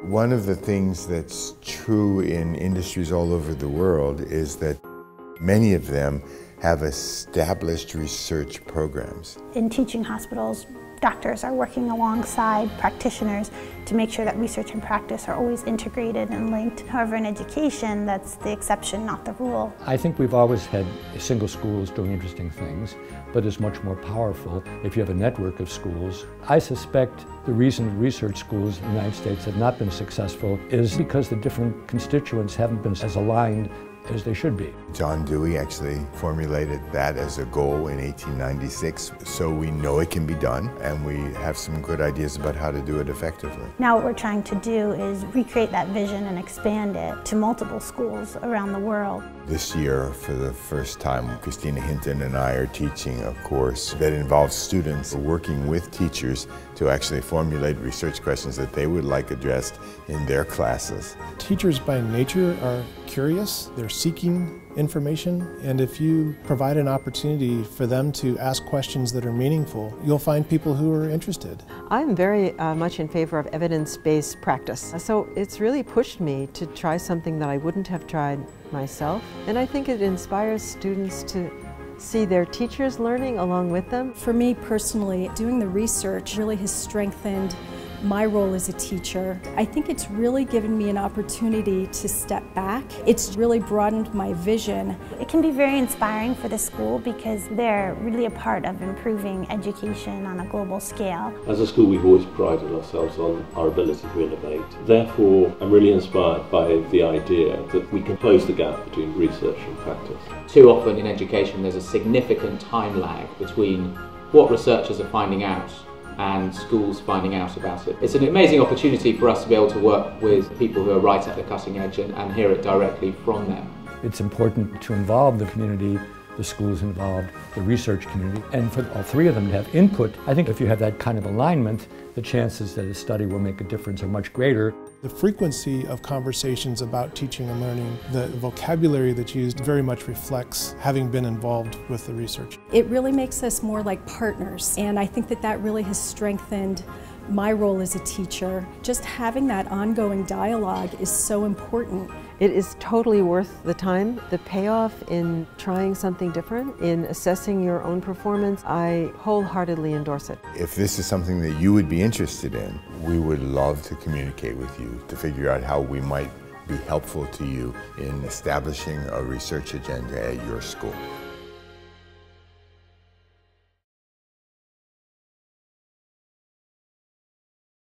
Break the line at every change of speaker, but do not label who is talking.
One of the things that's true in industries all over the world is that many of them have established research programs.
In teaching hospitals, doctors are working alongside practitioners to make sure that research and practice are always integrated and linked. However, in education, that's the exception, not the rule.
I think we've always had single schools doing interesting things, but it's much more powerful if you have a network of schools. I suspect the reason research schools in the United States have not been successful is because the different constituents haven't been as aligned as they should be.
John Dewey actually formulated that as a goal in 1896, so we know it can be done, and we have some good ideas about how to do it effectively.
Now what we're trying to do is recreate that vision and expand it to multiple schools around the world.
This year, for the first time, Christina Hinton and I are teaching a course that involves students working with teachers to actually formulate research questions that they would like addressed in their classes.
Teachers by nature are curious, they're seeking information, and if you provide an opportunity for them to ask questions that are meaningful, you'll find people who are interested.
I'm very much in favor of evidence-based practice. So it's really pushed me to try something that I wouldn't have tried myself, and I think it inspires students to see their teachers learning along with them.
For me personally, doing the research really has strengthened my role as a teacher. I think it's really given me an opportunity to step back. It's really broadened my vision.
It can be very inspiring for the school because they're really a part of improving education on a global scale.
As a school, we've always prided ourselves on our ability to innovate. Therefore, I'm really inspired by the idea that we can close the gap between research and practice.
Too often in education, there's a significant time lag between what researchers are finding out and schools finding out about it. It's an amazing opportunity for us to be able to work with people who are right at the cutting edge and hear it directly from them.
It's important to involve the community, the schools involved, the research community, and for all three of them to have input. I think if you have that kind of alignment, the chances that a study will make a difference are much greater.
The frequency of conversations about teaching and learning, the vocabulary that's used very much reflects having been involved with the research.
It really makes us more like partners, and I think that that really has strengthened my role as a teacher. Just having that ongoing dialogue is so important.
It is totally worth the time. The payoff in trying something different, in assessing your own performance, I wholeheartedly endorse it.
If this is something that you would be interested in, we would love to communicate with you to figure out how we might be helpful to you in establishing a research agenda at your school.